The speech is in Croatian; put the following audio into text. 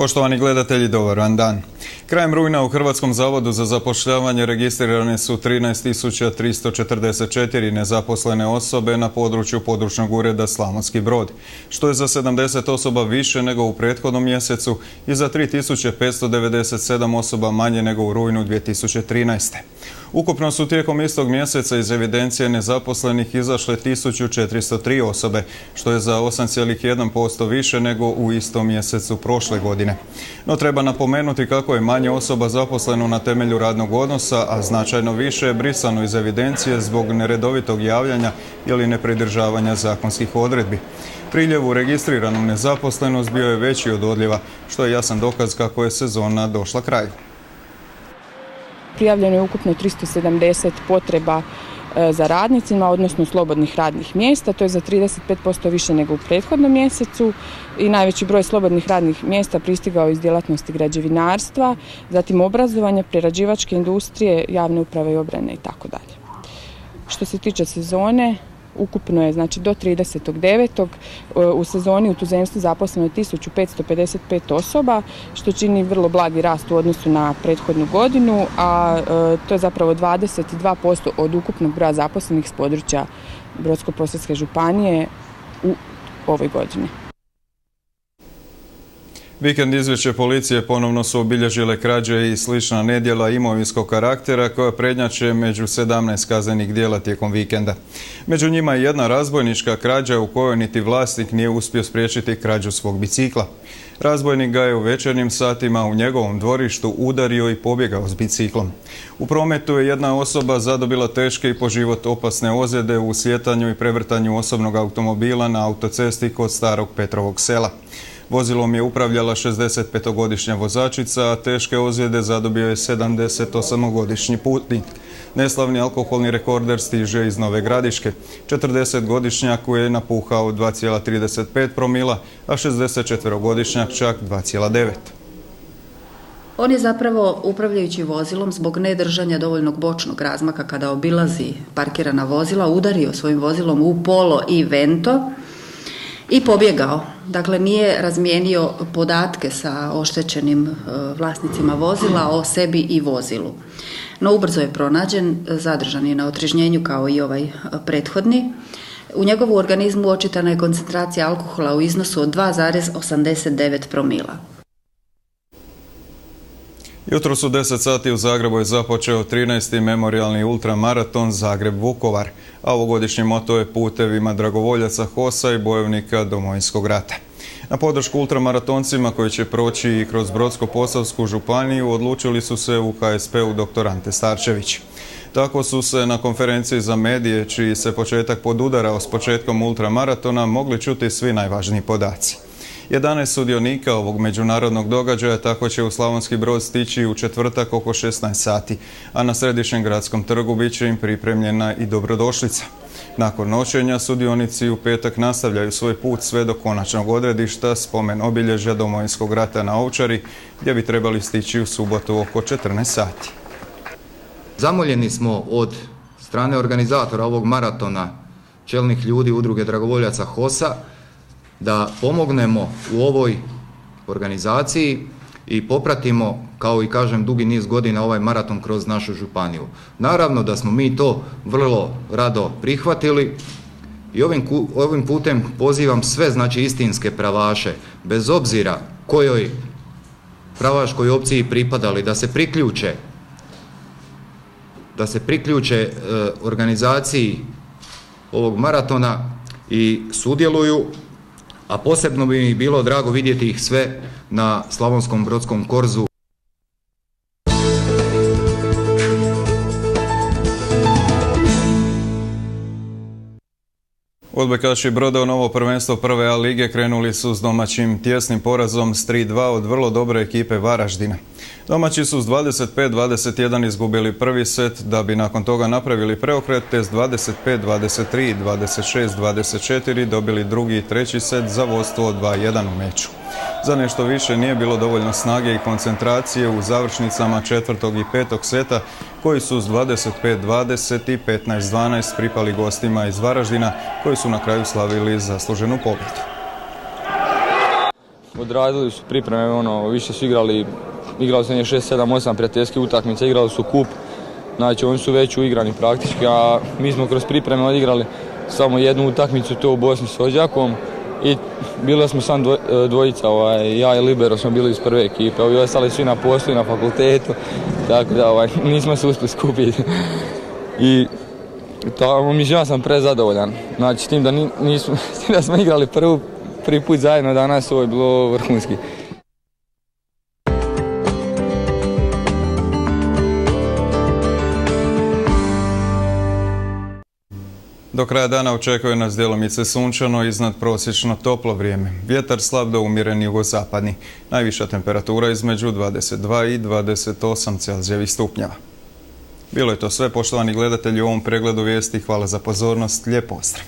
Poštovani gledatelji, dobar vam dan. Krajem rujna u Hrvatskom zavodu za zapošljavanje registrirane su 13.344 nezaposlene osobe na području područnog ureda Slavonski Brod, što je za 70 osoba više nego u prethodnom mjesecu i za 3.597 osoba manje nego u rujnu 2013. Ukupno su tijekom istog mjeseca iz evidencije nezaposlenih izašle 1403 osobe, što je za 8,1% više nego u istom mjesecu prošle godine. No treba napomenuti kako je manje osoba zaposleno na temelju radnog odnosa, a značajno više je brisano iz evidencije zbog neredovitog javljanja ili nepridržavanja zakonskih odredbi. Priljev u registriranu nezaposlenost bio je veći od odljeva, što je jasan dokaz kako je sezona došla kraju. Prijavljeno je ukupno 370 potreba za radnicima, odnosno slobodnih radnih mjesta. To je za 35% više nego u prethodnom mjesecu i najveći broj slobodnih radnih mjesta pristigao iz djelatnosti građevinarstva, zatim obrazovanja, prerađivačke industrije, javne uprave i obrane itd. Što se tiče sezone, ukupno je do 30.9. u sezoni u tuzemstvu zaposleno 1555 osoba, što čini vrlo blagi rast u odnosu na prethodnu godinu, a to je zapravo 22% od ukupnog broja zaposlenih s područja Brodsko-posavske županije u ovoj godini. Vikend izvješće policije ponovno su obilježile krađe i slična nedjela imovinskog karaktera koja prednjače među 17 kaznenih djela tijekom vikenda. Među njima je jedna razbojnička krađa u kojoj niti vlasnik nije uspio spriječiti krađu svog bicikla. Razbojnik ga je u večernjim satima u njegovom dvorištu udario i pobjegao s biciklom. U prometu je jedna osoba zadobila teške i po život opasne ozljede u slijetanju i prevrtanju osobnog automobila na autocesti kod Starog Petrovog sela. Vozilom je upravljala 65-godišnja vozačica, a teške ozljede zadobio je 78-godišnji putnik. Neslavni alkoholni rekorder stiže iz Nove Gradiške. 40-godišnjak je napuhao 2,35 promila, a 64-godišnjak čak 2,9. On je zapravo, upravljajući vozilom, zbog nedržanja dovoljnog bočnog razmaka kada obilazi parkirana vozila, udario svojim vozilom u polo i vento i pobjegao. Dakle, nije razmijenio podatke sa oštećenim vlasnicima vozila o sebi i vozilu. No, ubrzo je pronađen, zadržan je na otrežnjenju kao i ovaj prethodni. U njegovu organizmu očitana je koncentracija alkohola u iznosu od 2,89 promila. Jutros u 10 sati u Zagrebu je započeo 13. memorijalni ultramaraton Zagreb-Vukovar, a ovogodišnji moto je putevima dragovoljaca HOS-a i bojovnika Domovinskog rata. Na podršku ultramaratoncima koji će proći i kroz Brodsko-posavsku županiju odlučili su se u HSP-u dr. Ante Starčević. Tako su se na konferenciji za medije, čiji se početak podudarao s početkom ultramaratona, mogli čuti svi najvažniji podaci. 11 sudionika ovog međunarodnog događaja tako će u Slavonski Brod stići u četvrtak oko 16 sati, a na Središnjem gradskom trgu bit će im pripremljena i dobrodošlica. Nakon noćenja sudionici u petak nastavljaju svoj put sve do konačnog odredišta spomen obilježja Domovinskog rata na Ovčari, gdje bi trebali stići u subotu oko 14 sati. Zamoljeni smo od strane organizatora ovog maratona, čelnih ljudi Udruge dragovoljaca HOS-a, da pomognemo u ovoj organizaciji i popratimo, kao i kažem, dugi niz godina ovaj maraton kroz našu županiju. Naravno da smo mi to vrlo rado prihvatili i ovim putem pozivam sve istinske pravaše, bez obzira kojoj pravaškoj opciji pripadali, da se priključe organizaciji ovog maratona i sudjeluju, a posebno bi mi bilo drago vidjeti ih sve na Slavonskom Brodskom korzu. Odbojkaši Broda u novo prvenstvo prve A lige krenuli su s domaćim tjesnim porazom s 3:2 od vrlo dobre ekipe Varaždina. Domaći su s 25-21 izgubili prvi set, da bi nakon toga napravili preokret, te s 25-23 i 26-24 dobili drugi i treći set za vodstvo od 2:1 u meču. Za nešto više nije bilo dovoljno snage i koncentracije u završnicama četvrtog i petog seta, koji su s 25-20 i 15-12 pripali gostima iz Varaždina, koji su na kraju slavili zasluženu pobjedu. odradili su pripreme, više su igrali su 6, 7, 8 prijateljskih utakmica, igrali su kup, znači oni su već uigrani praktički, a mi smo kroz pripreme odigrali samo jednu utakmicu, to u Bosni s Odžakom i bili smo sam dvojica, ja i Libero smo bili iz prve ekipe, ovi ostali svi na poslu i na fakultetu, tako da nismo se uspjeli skupiti. I ja sam prezadovoljan, znači s tim da smo igrali prvi put zajedno danas, ovo je bilo vrhunski. Do kraja dana očekuje nas djelomice sunčano, iznad prosječno toplo vrijeme. Vjetar slab do umjeren jugozapadni. Najviša temperatura između 22 i 28 Celzijevih stupnjeva. Bilo je to sve, poštovani gledatelji, u ovom pregledu vijesti. Hvala za pozornost. Lijep pozdrav!